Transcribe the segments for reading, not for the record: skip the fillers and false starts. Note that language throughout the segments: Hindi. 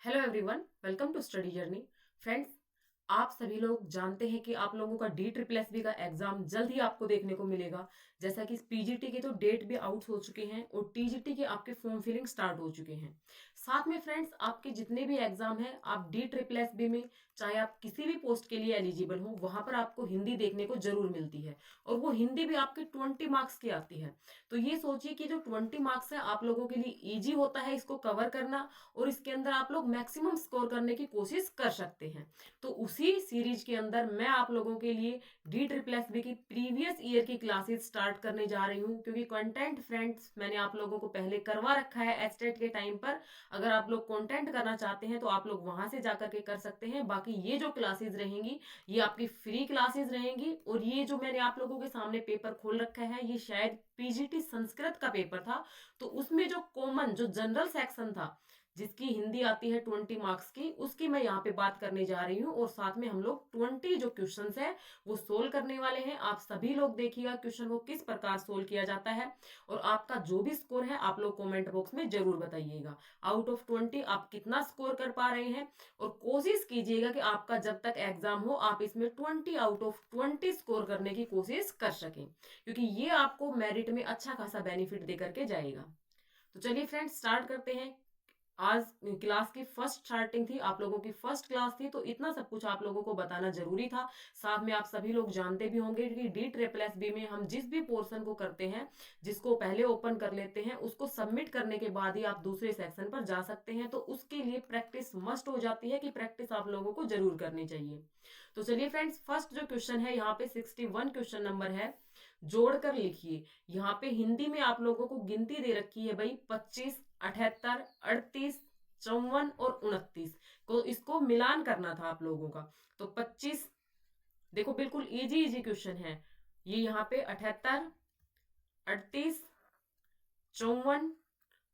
Hello everyone, welcome to study journey. Friends, आप सभी लोग जानते हैं कि आप लोगों का DSSB का एग्जाम जल्द ही आपको देखने को मिलेगा। जैसा कि पीजीटी के तो डेट भी आउट हो चुके हैं और टीजीटी के आपके फॉर्म फिलिंग स्टार्ट हो चुके हैं। साथ में फ्रेंड्स, आपके जितने भी एग्जाम हैं, आप DSSB में चाहे आप किसी भी पोस्ट के लिए एलिजिबल हो, वहां पर आपको हिंदी देखने को जरूर मिलती है। और वो हिंदी भी आपके 20 मार्क्स की आती है। तो ये सोचिए कि जो 20 मार्क्स है आप लोगों के लिए ईजी होता है इसको कवर करना, और इसके अंदर आप लोग मैक्सिमम स्कोर करने की कोशिश कर सकते हैं। तो उसी सीरीज के अंदर मैं आप लोगों के लिए DSSB की प्रीवियस ईयर की क्लासेस स्टार्ट करने जा रही हूँ, क्योंकि कंटेंट फ्रेंड्स मैंने आप लोगों को पहले करवा रखा है एस्टेट के टाइम पर। अगर आप लोग कंटेंट करना चाहते हैं तो आप लोग वहां से जाकर के कर सकते हैं। बाकी ये जो क्लासेस रहेंगी ये आपकी फ्री क्लासेस रहेंगी। और ये जो मैंने आप लोगों के सामने पेपर खोल रखा है, ये शायद पीजीटी संस्कृत का पेपर था। तो उसमें जो कॉमन जो जनरल सेक्शन था, जिसकी हिंदी आती है 20 मार्क्स की, उसकी मैं यहाँ पे बात करने जा रही हूँ। और साथ में हम लोग 20 जो क्वेश्चन है वो सोल्व करने वाले हैं। आप सभी लोग देखिएगा क्वेश्चन को किस प्रकार सोल्व किया जाता है। और आपका जो भी स्कोर है आप लोग कमेंट बॉक्स में जरूर बताइएगा। आउट ऑफ 20 आप कितना स्कोर कर पा रहे हैं। और कोशिश कीजिएगा कि आपका जब तक एग्जाम हो आप इसमें 20 आउट ऑफ 20 स्कोर करने की कोशिश कर सकें, क्योंकि ये आपको मेरिट में अच्छा खासा बेनिफिट दे करके जाएगा। तो चलिए फ्रेंड्स, स्टार्ट करते हैं। आज क्लास की फर्स्ट स्टार्टिंग थी, आप लोगों की फर्स्ट क्लास थी, तो इतना सब कुछ आप लोगों को बताना जरूरी था। साथ में आप सभी लोग जानते भी होंगे कि DSSB में हम जिस भी पोर्शन को करते हैं, जिसको पहले ओपन कर लेते हैं, उसको सबमिट करने के बाद ही आप दूसरे सेक्शन पर जा सकते हैं। तो उसके लिए प्रैक्टिस मस्ट हो जाती है कि प्रैक्टिस आप लोगों को जरूर करनी चाहिए। तो चलिए फ्रेंड्स, फर्स्ट जो क्वेश्चन है यहाँ पे 61 क्वेश्चन नंबर है। जोड़कर लिखिए। यहाँ पे हिंदी में आप लोगों को गिनती दे रखी है भाई, 25, 78, 38, 54 और 29 को, इसको मिलान करना था आप लोगों का। तो 25, देखो बिल्कुल इजी इजी क्वेश्चन है ये। यहाँ पे 78, 38, 54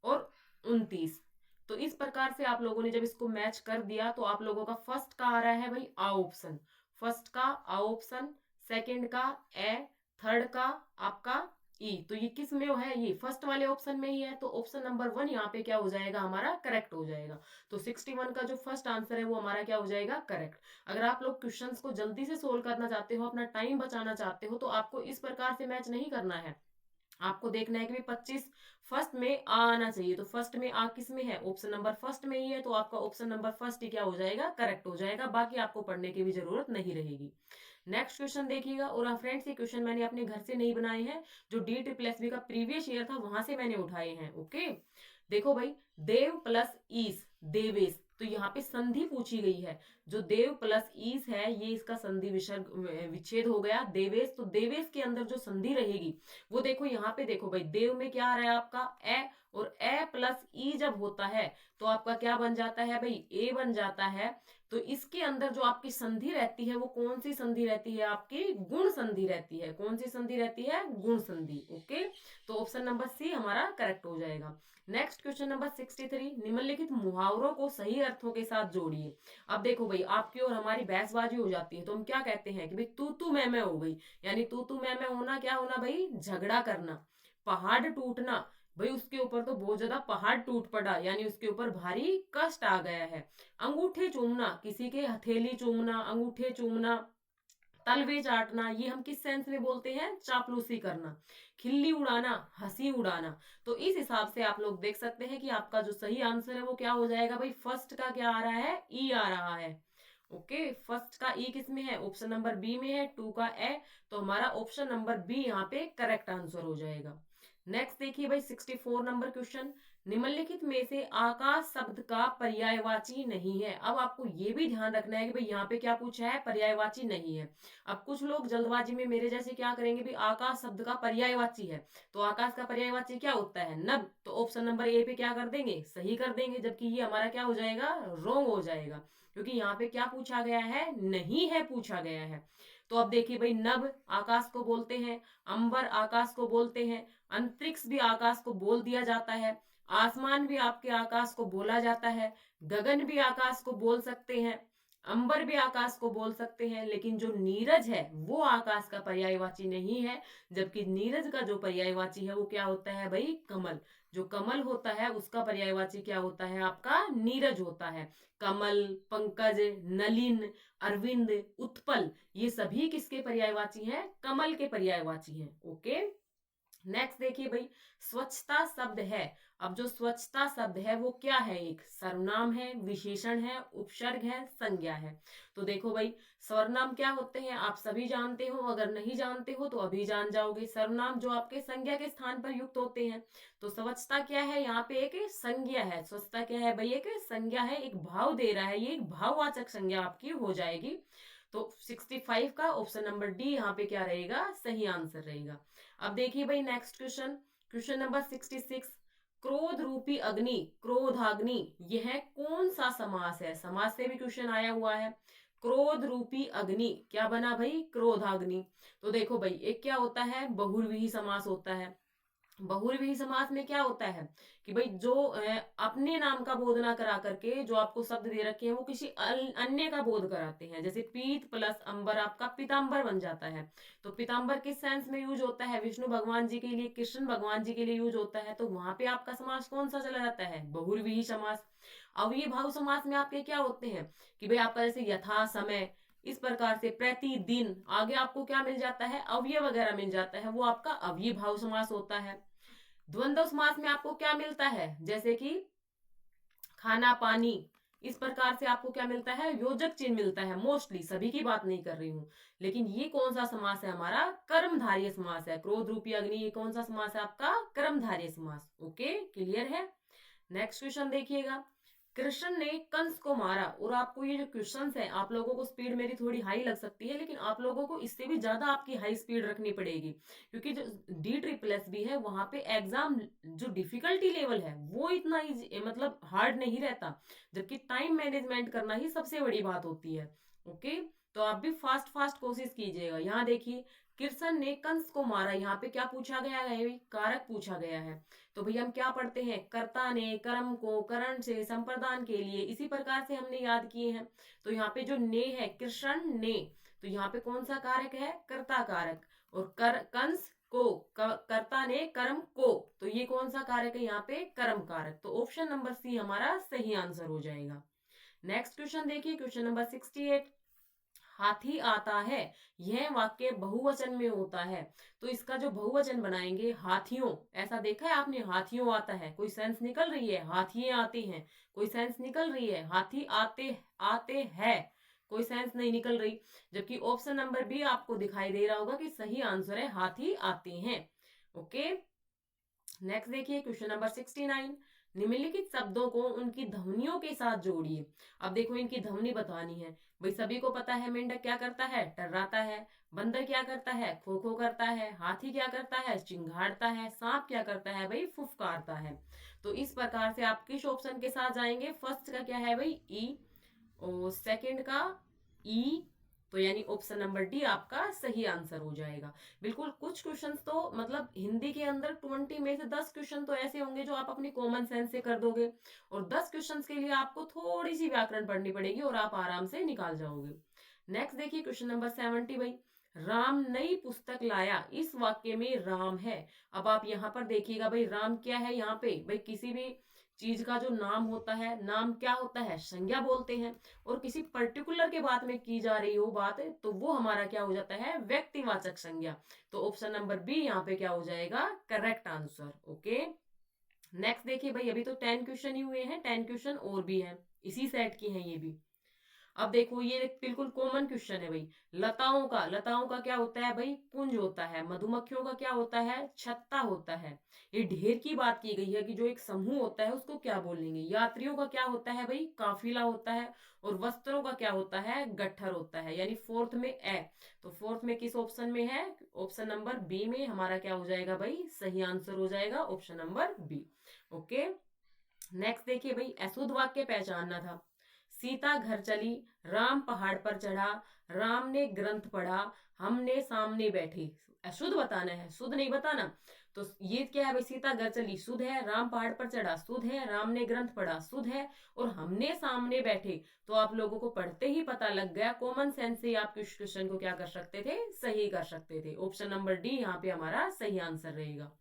और 29। तो इस प्रकार से आप लोगों ने जब इसको मैच कर दिया तो आप लोगों का फर्स्ट का आ रहा है भाई आ ऑप्शन। फर्स्ट का आ ऑप्शन, सेकंड का ए, थर्ड का आपका ई। तो ये किस में है? ये फर्स्ट वाले ऑप्शन में ही है। तो ऑप्शन नंबर 1 यहाँ पे क्या हो जाएगा? हमारा करेक्ट हो जाएगा। तो 61 का जो फर्स्ट आंसर है वो हमारा क्या हो जाएगा? करेक्ट। अगर आप लोग क्वेश्चंस को जल्दी से सोल्व करना चाहते हो, अपना टाइम बचाना चाहते हो, तो आपको इस प्रकार से मैच नहीं करना है। आपको देखना है कि 25 फर्स्ट में आ आना चाहिए। तो फर्स्ट में आ किस में है? ऑप्शन नंबर फर्स्ट में ही है। तो आपका ऑप्शन नंबर फर्स्ट ही क्या हो जाएगा? करेक्ट हो जाएगा। बाकी आपको पढ़ने की भी जरूरत नहीं रहेगी। नेक्स्ट क्वेश्चन देखिएगा। और फ्रेंड्स, ये क्वेश्चन मैंने अपने घर से नहीं बनाए हैं, जो DSSB का प्रीवियस ईयर था वहां से मैंने उठाए हैं। ओके, देखो भाई, देव प्लस ईस, देवेश। तो यहाँ पे संधि पूछी गई है। जो देव प्लस ईस है ये इसका संधि विच्छेद हो गया। देवेश, तो देवेश के अंदर जो संधि रहेगी वो देखो यहाँ पे। देखो भाई, देव में क्या आ रहा है आपका? ए। और ए प्लस ई जब होता है तो आपका क्या बन जाता है भाई? ए बन जाता है। तो इसके अंदर जो आपकी संधि रहती है वो कौन सी संधि रहती है? आपकी गुण संधि रहती है। कौन सी संधि रहती है? गुण संधि। ओके, तो ऑप्शन नंबर सी हमारा करेक्ट हो जाएगा। नेक्स्ट क्वेश्चन नंबर 63, निम्नलिखित मुहावरों को सही अर्थों के साथ जोड़िए। अब देखो भाई, आपकी और हमारी बहसबाजी हो जाती है तो हम क्या कहते हैं कि भाई तू मैं हो गई। यानी तू मैं होना क्या होना भाई? झगड़ा करना। पहाड़ टूटना, भाई उसके ऊपर तो बहुत ज्यादा पहाड़ टूट पड़ा, यानी उसके ऊपर भारी कष्ट आ गया है। अंगूठे चूमना, किसी के हथेली चूमना, अंगूठे चूमना, तलवे चाटना, ये हम किस सेंस में बोलते हैं? चापलूसी करना। खिल्ली उड़ाना, हंसी उड़ाना। तो इस हिसाब से आप लोग देख सकते हैं कि आपका जो सही आंसर है वो क्या हो जाएगा भाई? फर्स्ट का क्या आ रहा है? ई आ रहा है। ओके, फर्स्ट का ई किस में है? ऑप्शन नंबर बी में है। 2 का ए। तो हमारा ऑप्शन नंबर बी यहाँ पे करेक्ट आंसर हो जाएगा। नेक्स्ट देखिए भाई, 64 नंबर क्वेश्चन, निम्नलिखित में से आकाश शब्द का पर्यायवाची नहीं है। अब आपको ये भी ध्यान रखना है कि भाई यहाँ पे क्या पूछा है? पर्यायवाची नहीं है। अब कुछ लोग जल्दबाजी में मेरे जैसे क्या करेंगे, भी आकाश शब्द का पर्यायवाची है तो आकाश का पर्यायवाची क्या होता है? नभ। तो ऑप्शन नंबर ए पे क्या कर देंगे? सही कर देंगे। जबकि ये हमारा क्या हो जाएगा? रॉन्ग हो जाएगा, क्योंकि यहाँ पे क्या पूछा गया है? नहीं है पूछा गया है। तो अब देखिए भाई, नभ आकाश को बोलते हैं, अंबर आकाश को बोलते हैं, अंतरिक्ष भी आकाश को बोल दिया जाता है, आसमान भी आपके आकाश को बोला जाता है, गगन भी आकाश को बोल सकते हैं, अंबर भी आकाश को बोल सकते हैं। लेकिन जो नीरज है वो आकाश का पर्यायवाची नहीं है। जबकि नीरज का जो पर्यायवाची है वो क्या होता है भाई? कमल। जो कमल होता है उसका पर्यायवाची क्या होता है आपका नीरज होता है। कमल, पंकज, नलिन, अरविंद, उत्पल, ये सभी किसके पर्यायवाची हैं? कमल के पर्यायवाची हैं। ओके, नेक्स्ट देखिए भाई, स्वच्छता शब्द है। अब जो स्वच्छता शब्द है वो क्या है? एक सर्वनाम है, विशेषण है, उपसर्ग है, संज्ञा है। तो देखो भाई, सर्वनाम क्या होते हैं आप सभी जानते हो, अगर नहीं जानते हो तो अभी जान जाओगे। सर्वनाम जो आपके संज्ञा के स्थान पर युक्त होते हैं। तो स्वच्छता क्या है? यहाँ पे एक संज्ञा है। स्वच्छता क्या है भाई? एक संज्ञा है, एक भाव दे रहा है, ये एक भाववाचक संज्ञा आपकी हो जाएगी। तो 65 का ऑप्शन नंबर डी यहाँ पे क्या रहेगा? सही आंसर रहेगा। अब देखिए भाई नेक्स्ट क्वेश्चन, क्वेश्चन नंबर 66, क्रोध रूपी अग्नि, क्रोधाग्नि, यह कौन सा समास है? समास से भी क्वेश्चन आया हुआ है। क्रोध रूपी अग्नि क्या बना भाई? क्रोधाग्नि। तो देखो भाई, एक क्या होता है? बहुव्रीहि समास होता है। बहुव्रीहि समास में क्या होता है कि भाई जो अपने नाम का बोध ना करा करके जो आपको शब्द दे रखे हैं वो किसी अन्य का बोध कराते हैं। जैसे पीत प्लस अंबर आपका पीतांबर बन जाता है। तो पीतांबर किस सेंस में यूज होता है? विष्णु भगवान जी के लिए, कृष्ण भगवान जी के लिए यूज होता है। तो वहां पे आपका समास कौन सा चला जाता है? बहुव्रीहि समास। अव्ययीभाव समास में आपके क्या होते हैं कि भाई आपका जैसे यथा समय, इस प्रकार से प्रतिदिन, आगे आपको क्या मिल जाता है? अवयव वगैरह मिल जाता है, वो आपका अव्ययीभाव समास होता है। द्वंद्व समास में आपको क्या मिलता है? जैसे कि खाना पानी, इस प्रकार से आपको क्या मिलता है? योजक चिन्ह मिलता है। मोस्टली, सभी की बात नहीं कर रही हूं, लेकिन ये कौन सा समास है? हमारा कर्मधारय समास है। क्रोध रूपी अग्नि, ये कौन सा समास है आपका? कर्मधारय समास। ओके, क्लियर है। नेक्स्ट क्वेश्चन देखिएगा, कृष्ण ने कंस को मारा। और आपको ये जो क्वेश्चंस है, आप लोगों को स्पीड मेरी थोड़ी हाई लग सकती है, लेकिन आप लोगों को इससे भी ज्यादा आपकी हाई स्पीड रखनी पड़ेगी, क्योंकि जो D SSS है वहां पे एग्जाम जो डिफिकल्टी लेवल है वो इतना इजी, मतलब हार्ड नहीं रहता, जबकि टाइम मैनेजमेंट करना ही सबसे बड़ी बात होती है। ओके, तो आप भी फास्ट फास्ट कोशिश कीजिएगा। यहाँ देखिए, कृष्ण ने कंस को मारा, यहाँ पे क्या पूछा गया है? कारक पूछा गया है। तो भैया हम क्या पढ़ते हैं? कर्ता ने, कर्म को, करण से, संप्रदान के लिए, इसी प्रकार से हमने याद किए हैं। तो यहाँ पे जो ने है, कृष्ण ने, तो यहाँ पे कौन सा कारक है? कर्ता कारक। और कंस को, कर्ता ने कर्म को, तो ये कौन सा कारक है? यहाँ पे कर्म कारक। तो ऑप्शन नंबर सी हमारा सही आंसर हो जाएगा। नेक्स्ट क्वेश्चन देखिए, क्वेश्चन नंबर 68, हाथी आता है, यह वाक्य बहुवचन में होता है। तो इसका जो बहुवचन बनाएंगे, हाथियों, ऐसा देखा है आपने? हाथियों आता है, कोई सेंस निकल रही है? हाथिये आते हैं, कोई सेंस निकल रही है? हाथी आते, आते हैं, कोई सेंस नहीं निकल रही। जबकि ऑप्शन नंबर बी आपको दिखाई दे रहा होगा कि सही आंसर है हाथी आते हैं। ओके, नेक्स्ट देखिए, क्वेश्चन नंबर 69, निम्नलिखित शब्दों को उनकी ध्वनियों के साथ जोड़िए। अब देखो, इनकी ध्वनि बतानी है। भाई सभी को पता है, मेंढक क्या करता है? टर्राता है। बंदर क्या करता है? खो खो करता है। हाथी क्या करता है? चिंघाड़ता है। सांप क्या करता है भाई? फुफकारता है। तो इस प्रकार से आप किस ऑप्शन के साथ जाएंगे? फर्स्ट का क्या है भाई? ई, और सेकंड का ई, तो यानी ऑप्शन नंबर डी आपका सही आंसर हो जाएगा। बिल्कुल, कुछ क्वेश्चंस तो मतलब हिंदी के अंदर 20 में से 10 क्वेश्चन तो ऐसे होंगे जो आप अपनी कॉमन सेंस से कर दोगे, और 10 क्वेश्चंस के लिए आपको थोड़ी सी व्याकरण पढ़नी पड़ेगी और आप आराम से निकाल जाओगे। नेक्स्ट देखिए, क्वेश्चन नंबर 70 भाई, राम नई पुस्तक लाया, इस वाक्य में राम है। अब आप यहाँ पर देखिएगा भाई, राम क्या है? यहाँ पे भाई किसी भी चीज का जो नाम होता है, नाम क्या होता है? संज्ञा बोलते हैं। और किसी पर्टिकुलर के बात में की जा रही हो बात, तो वो हमारा क्या हो जाता है? व्यक्तिवाचक संज्ञा। तो ऑप्शन नंबर बी यहाँ पे क्या हो जाएगा? Correct answer. ओके, नेक्स्ट देखिए भाई, अभी तो 10 क्वेश्चन ही हुए हैं, 10 क्वेश्चन और भी हैं, इसी सेट की हैं ये भी। अब देखो, ये बिल्कुल कॉमन क्वेश्चन है भाई, लताओं का क्या होता है भाई? पुंज होता है। मधुमक्खियों का क्या होता है? छत्ता होता है। ये ढेर की बात की गई है कि जो एक समूह होता है उसको क्या बोलेंगे। यात्रियों का क्या होता है भाई? काफिला होता है। और वस्त्रों का क्या होता है? गट्ठर होता है। यानी फोर्थ में ए, तो फोर्थ में किस ऑप्शन में है? ऑप्शन नंबर बी में हमारा क्या हो जाएगा भाई? सही आंसर हो जाएगा option number b. Okay, next देखिए भाई, अशुद्ध वाक्य पहचानना था। सीता घर चली, राम पहाड़ पर चढ़ा, राम ने ग्रंथ पढ़ा, हमने सामने बैठे। अशुद्ध बताना है, शुद्ध नहीं बताना। तो ये क्या है भाई? सीता घर चली शुद्ध है, राम पहाड़ पर चढ़ा शुद्ध है, राम ने ग्रंथ पढ़ा शुद्ध है, और हमने सामने बैठे। तो आप लोगों को पढ़ते ही पता लग गया, कॉमन सेंस से आप इस क्वेश्चन को क्या कर सकते थे? सही कर सकते थे। ऑप्शन नंबर डी यहाँ पे हमारा सही आंसर रहेगा।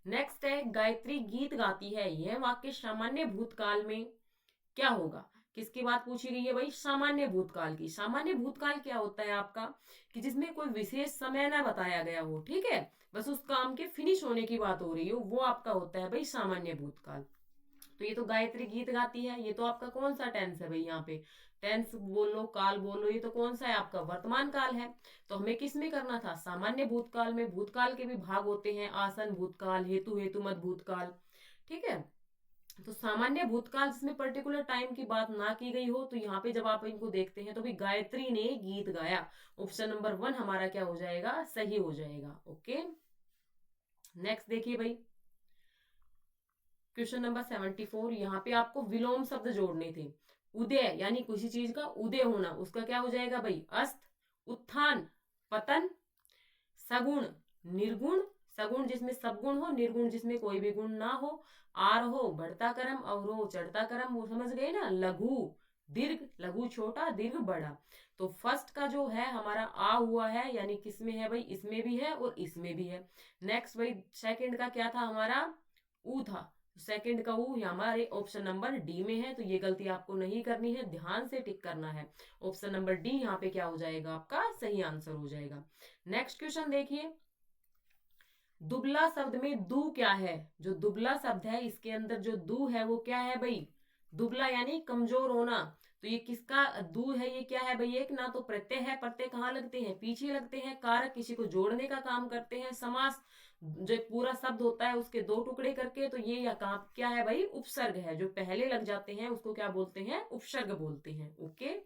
नेक्स्ट है गायत्री गीत गाती है, यह वाक्य सामान्य भूतकाल में क्या होगा? किसकी बात पूछी गई है भाई? सामान्य भूतकाल की। सामान्य भूतकाल क्या होता है आपका? कि जिसमें कोई विशेष समय ना बताया गया हो, ठीक है, बस उस काम के फिनिश होने की बात हो रही हो, वो आपका होता है भाई सामान्य भूतकाल। तो ये तो गायत्री गीत गाती है, ये तो आपका कौन सा टेंस है भाई? यहाँ पे टेंस बोलो, काल बोलो, ये तो कौन सा है आपका? वर्तमान काल है। तो हमें किस में करना था? सामान्य भूतकाल में। भूतकाल के भी भाग होते हैं, आसन भूतकाल, हेतु हेतुमत भूतकाल, ठीक है। तो सामान्य भूतकाल जिसमें पर्टिकुलर टाइम की बात ना की गई हो, तो यहाँ पे जब आप इनको देखते हैं तो भी गायत्री ने गीत गाया, ऑप्शन नंबर 1 हमारा क्या हो जाएगा? सही हो जाएगा। ओके, नेक्स्ट देखिए भाई, क्वेश्चन नंबर 74। यहाँ पे आपको विलोम शब्द जोड़ने थे। उदय यानी किसी चीज का उदय होना, उसका क्या हो जाएगा भाई? अस्त। उत्थान, पतन। सगुण, निर्गुण। सगुण जिसमें सब गुण हो, निर्गुण जिसमें कोई भी गुण ना हो। आरोह बढ़ता क्रम, अवरोह चढ़ता क्रम, वो समझ गए ना। लघु, दीर्घ, लघु छोटा, दीर्घ बड़ा। तो फर्स्ट का जो है हमारा आ हुआ है, यानी किसमें है भाई? इसमें भी है और इसमें भी है। नेक्स्ट भाई सेकंड का क्या था हमारा? ऊ था। सेकंड का ऊ हमारे ऑप्शन नंबर डी में है, तो ये गलती आपको नहीं करनी है, ध्यान से टिक करना है। ऑप्शन नंबर डी यहाँ पे क्या हो जाएगा? आपका सही आंसर हो जाएगा। नेक्स्ट क्वेश्चन देखिए, दुबला शब्द में दू क्या है? जो दुबला शब्द है इसके अंदर जो दू है वो क्या है भाई? दुबला यानी कमजोर होना। तो ये किसका दू है? ये क्या है भाई? एक ना तो प्रत्यय है, प्रत्यय कहाँ लगते हैं? पीछे लगते हैं। कारक किसी को जोड़ने का काम करते हैं। समास जो पूरा शब्द होता है उसके दो टुकड़े करके, तो ये या काम क्या है भाई? उपसर्ग है। जो पहले लग जाते हैं उसको क्या बोलते हैं? उपसर्ग बोलते हैं। ओके,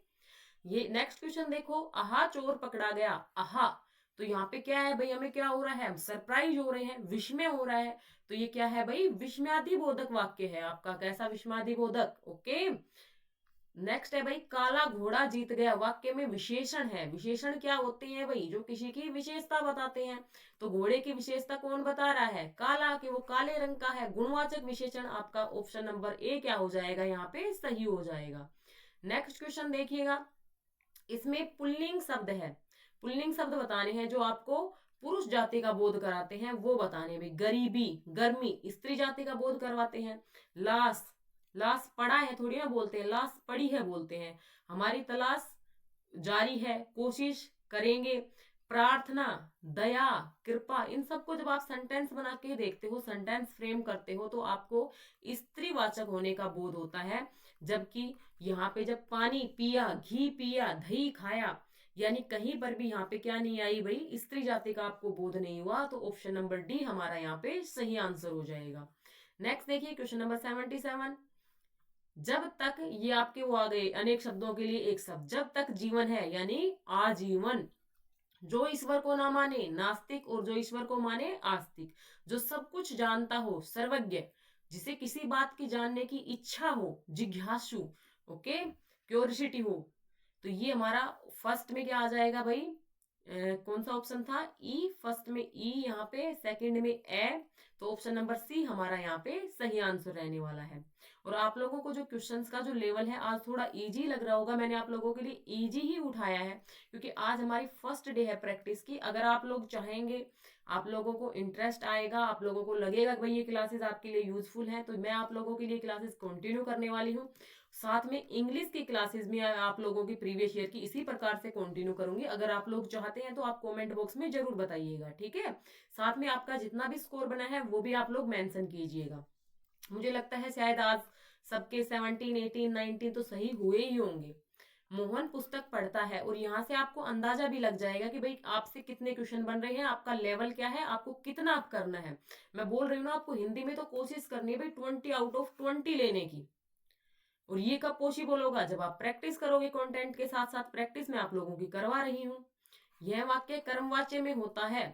ये नेक्स्ट क्वेश्चन देखो, आहा चोर पकड़ा गया। आहा, तो यहाँ पे क्या है भाई? हमें क्या हो रहा है? हम सरप्राइज हो रहे हैं, विस्मय हो रहा है। तो ये क्या है भाई? विस्मयादिबोधक वाक्य है आपका। कैसा विस्मयादिबोधक? ओके, नेक्स्ट है भाई, काला घोड़ा जीत गया। वाक्य में विशेषण है। विशेषण क्या होते हैं भाई? जो किसी की विशेषता बताते हैं। तो घोड़े की विशेषता कौन बता रहा है? काला, कि वो काले रंग का है। गुणवाचक विशेषण आपका ऑप्शन नंबर ए क्या हो जाएगा? यहाँ पे सही हो जाएगा। नेक्स्ट क्वेश्चन देखिएगा, इसमें पुल्लिंग शब्द है। पुल्लिंग शब्द बताने हैं जो आपको पुरुष जाति का बोध कराते हैं, वो बताने भाई। गरीबी, गर्मी स्त्री जाति का बोध करवाते हैं। लाश, लाश पड़ा है थोड़ी ना बोलते हैं, लाश पड़ी है बोलते हैं। हमारी तलाश जारी है, कोशिश करेंगे। प्रार्थना, दया, कृपा, इन सबको जब आप सेंटेंस बना के देखते हो, सेंटेंस फ्रेम करते हो, तो आपको स्त्रीवाचक होने का बोध होता है। जबकि यहाँ पे जब पानी पिया, घी पिया, दही खाया, यानी कहीं पर भी यहाँ पे क्या नहीं आई भाई? स्त्री जाति का आपको बोध नहीं हुआ। तो ऑप्शन नंबर डी हमारा यहाँ पे सही आंसर हो जाएगा। नेक्स्ट देखिए क्वेश्चन नंबर 77। जब तक, ये आपके वो आ गए अनेक शब्दों के लिए एक शब्द, जब तक जीवन है यानी आजीवन। जो ईश्वर को ना माने नास्तिक, और जो ईश्वर को माने आस्तिक। जो सब कुछ जानता हो सर्वज्ञ, जिसे किसी बात की जानने की इच्छा हो जिज्ञासु, ओके, क्यूरियोसिटी हो। तो ये हमारा फर्स्ट में क्या आ जाएगा भाई? कौन सा ऑप्शन था? ई। फर्स्ट में ई, यहाँ पे सेकंड में ए। तो ऑप्शन नंबर सी हमारा यहाँ पे सही आंसर रहने वाला है। और आप लोगों को जो क्वेश्चंस का जो लेवल है आज थोड़ा इजी लग रहा होगा, मैंने आप लोगों के लिए इजी ही उठाया है, क्योंकि आज हमारी फर्स्ट डे है प्रैक्टिस की। अगर आप लोग चाहेंगे, आप लोगों को इंटरेस्ट आएगा, आप लोगों को लगेगा कि भाई ये क्लासेस आपके लिए यूजफुल हैं, तो मैं आप लोगों के लिए क्लासेस कंटिन्यू करने वाली हूँ। साथ में इंग्लिश की क्लासेस भी आप लोगों की प्रीवियस ईयर की इसी प्रकार से कंटिन्यू करूंगी। अगर आप लोग चाहते हैं तो आप कमेंट बॉक्स में जरूर बताइएगा, ठीक है। साथ में आपका जितना भी स्कोर बना है वो भी आप लोग मेंशन कीजिएगा। मुझे लगता है शायद आज सबके 17, 18, 19 तो सही हुए ही होंगे। मोहन पुस्तक पढ़ता है, और यहाँ से आपको अंदाजा भी लग जाएगा कि भाई आपसे कितने क्वेश्चन बन रहे हैं, आपका लेवल क्या है, आपको कितना आप करना है। मैं बोल रही हूँ ना, आपको हिंदी में तो कोशिश करनी है भाई 20 आउट ऑफ 20 लेने की। और ये कब पॉसिबल होगा? जब आप प्रैक्टिस करोगे कंटेंट के साथ साथ। प्रैक्टिस मैं आप लोगों की करवा रही हूँ। यह वाक्य कर्मवाच्य में होता है।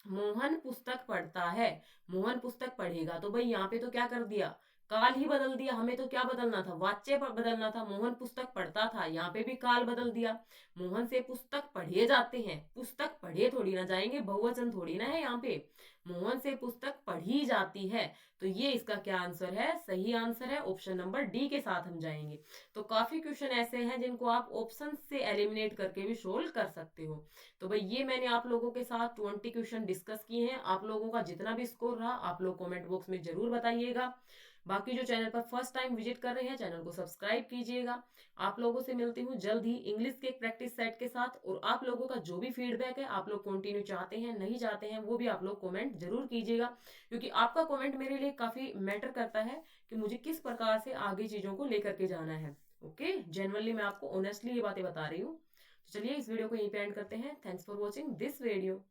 मोहन पुस्तक पढ़ता है, मोहन पुस्तक पढ़ेगा, तो भाई यहाँ पे तो क्या कर दिया? काल ही बदल दिया। हमें तो क्या बदलना था, वाच्य बदलना था। मोहन पुस्तक पढ़ता था, यहाँ पे भी काल बदल दिया। मोहन से पुस्तक पढ़े जाते हैं, पुस्तक पढ़े थोड़ी ना जाएंगे, बहुवचन थोड़ी ना है यहाँ पे। मोहन से पुस्तक पढ़ी जाती है, तो ये इसका क्या आंसर है, सही आंसर है ऑप्शन नंबर डी के साथ हम जाएंगे। तो काफी क्वेश्चन ऐसे हैं जिनको आप ऑप्शन से एलिमिनेट करके भी सोल्व कर सकते हो। तो भाई ये मैंने आप लोगों के साथ 20 क्वेश्चन डिस्कस किए हैं। आप लोगों का जितना भी स्कोर रहा आप लोग कमेंट बॉक्स में जरूर बताइएगा। बाकी जो चैनल पर फर्स्ट टाइम विजिट कर रहे हैं, चैनल को सब्सक्राइब कीजिएगा। आप लोगों से मिलती हूँ जल्द ही इंग्लिश के प्रैक्टिस सेट के साथ। और आप लोगों का जो भी फीडबैक है, आप लोग कंटिन्यू चाहते हैं नहीं चाहते हैं, वो भी आप लोग कमेंट जरूर कीजिएगा, क्योंकि आपका कमेंट मेरे लिए काफी मैटर करता है कि मुझे किस प्रकार से आगे चीजों को लेकर के जाना है। ओके, जेन्युइनली मैं आपको ऑनेस्टली ये बातें बता रही हूँ। तो चलिए इस वीडियो को यहीं पे एंड करते हैं। Thanks for watching this video.